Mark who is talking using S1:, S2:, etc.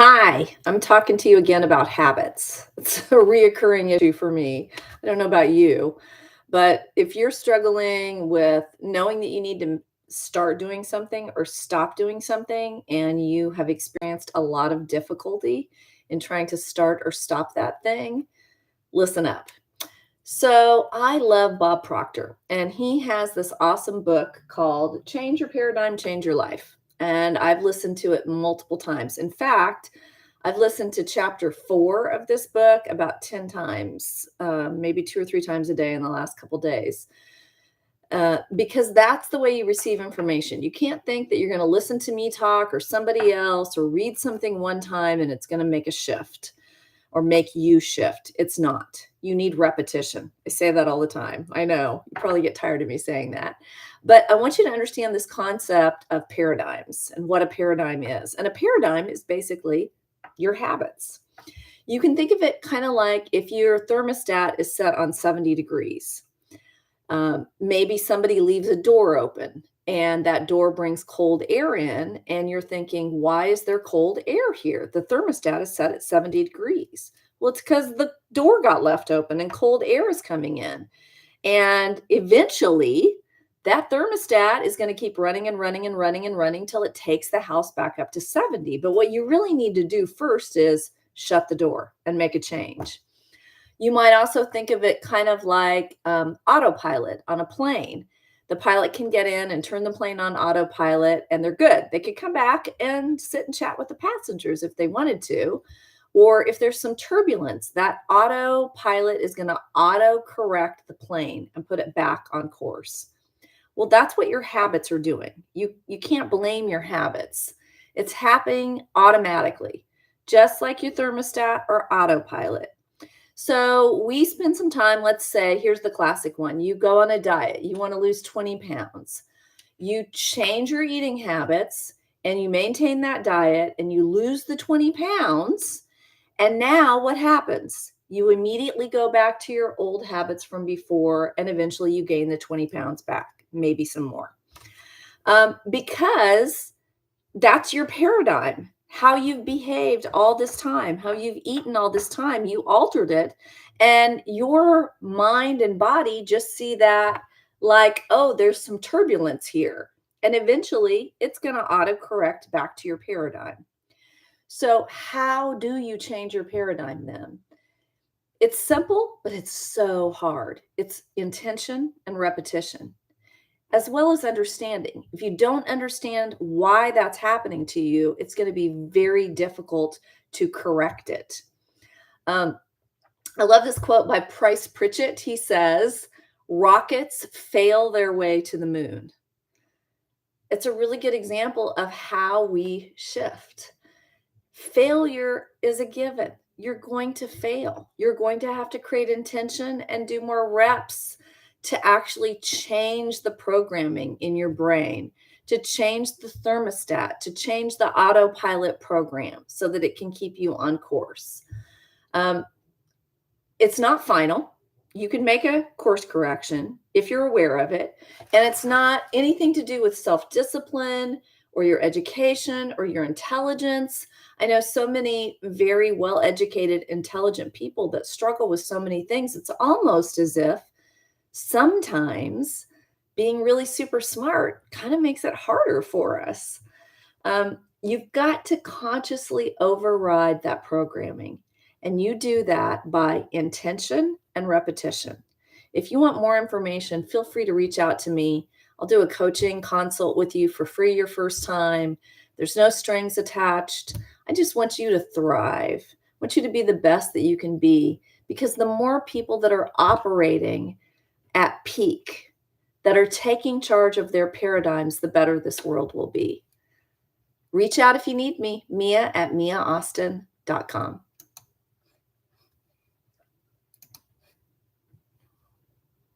S1: Hi, I'm talking to you again about habits. It's a reoccurring issue for me. I don't know about you, but if you're struggling with knowing that you need to start doing something or stop doing something, and you have experienced a lot of difficulty in trying to start or stop that thing, listen up. So, I love Bob Proctor, and he has this awesome book called Change Your Paradigm, Change Your Life. And I've listened to it multiple times. In fact, I've listened to chapter 4 of this book about 10 times, maybe 2 or 3 times a day in the last couple days, because that's the way you receive information. You can't think that you're gonna listen to me talk or somebody else or read something one time and it's gonna make a shift or make you shift. It's not. You need repetition. I say that all the time. I know. You probably get tired of me saying that. But I want you to understand this concept of paradigms and what a paradigm is. And a paradigm is basically your habits. You can think of it kind of like if your thermostat is set on 70 degrees. Maybe somebody leaves a door open and that door brings cold air in, and you're thinking, why is there cold air here? The thermostat is set at 70 degrees. Well, it's because the door got left open and cold air is coming in. And eventually, that thermostat is going to keep running and running and running and running till it takes the house back up to 70. But what you really need to do first is shut the door and make a change. You might also think of it kind of like autopilot on a plane. The pilot can get in and turn the plane on autopilot, and they're good. They could come back and sit and chat with the passengers if they wanted to. Or if there's some turbulence, that autopilot is going to auto correct the plane and put it back on course. Well, that's what your habits are doing. You can't blame your habits. It's happening automatically, just like your thermostat or autopilot. So we spend some time, let's say, here's the classic one. You go on a diet, you want to lose 20 pounds. You change your eating habits and you maintain that diet and you lose the 20 pounds. And now what happens? You immediately go back to your old habits from before, and eventually you gain the 20 pounds back, maybe some more. Because that's your paradigm. How you've behaved all this time, how you've eaten all this time, you altered it. And your mind and body just see that like, oh, there's some turbulence here. And eventually it's going to autocorrect back to your paradigm. So, how do you change your paradigm then? It's simple, but it's so hard. It's intention and repetition, as well as understanding. If you don't understand why that's happening to you, it's going to be very difficult to correct it. Um, I love this quote by Price Pritchett. He says, rockets fail their way to the moon. It's a really good example of how we shift. Failure is a given. You're going to fail. You're going to have to create intention and do more reps to actually change the programming in your brain, to change the thermostat, to change the autopilot program so that it can keep you on course. Um, it's not final. You can make a course correction if you're aware of it. And it's not anything to do with self discipline or your education or your intelligence. I know so many very well educated, intelligent people that struggle with so many things. It's almost as if sometimes being really super smart kind of makes it harder for us. You've got to consciously override that programming. And you do that by intention and repetition. If you want more information, feel free to reach out to me. I'll do a coaching consult with you for free your first time. There's no strings attached. I just want you to thrive. I want you to be the best that you can be, because the more people that are operating at peak, that are taking charge of their paradigms, the better this world will be. Reach out if you need me, Mia at miaaustin.com.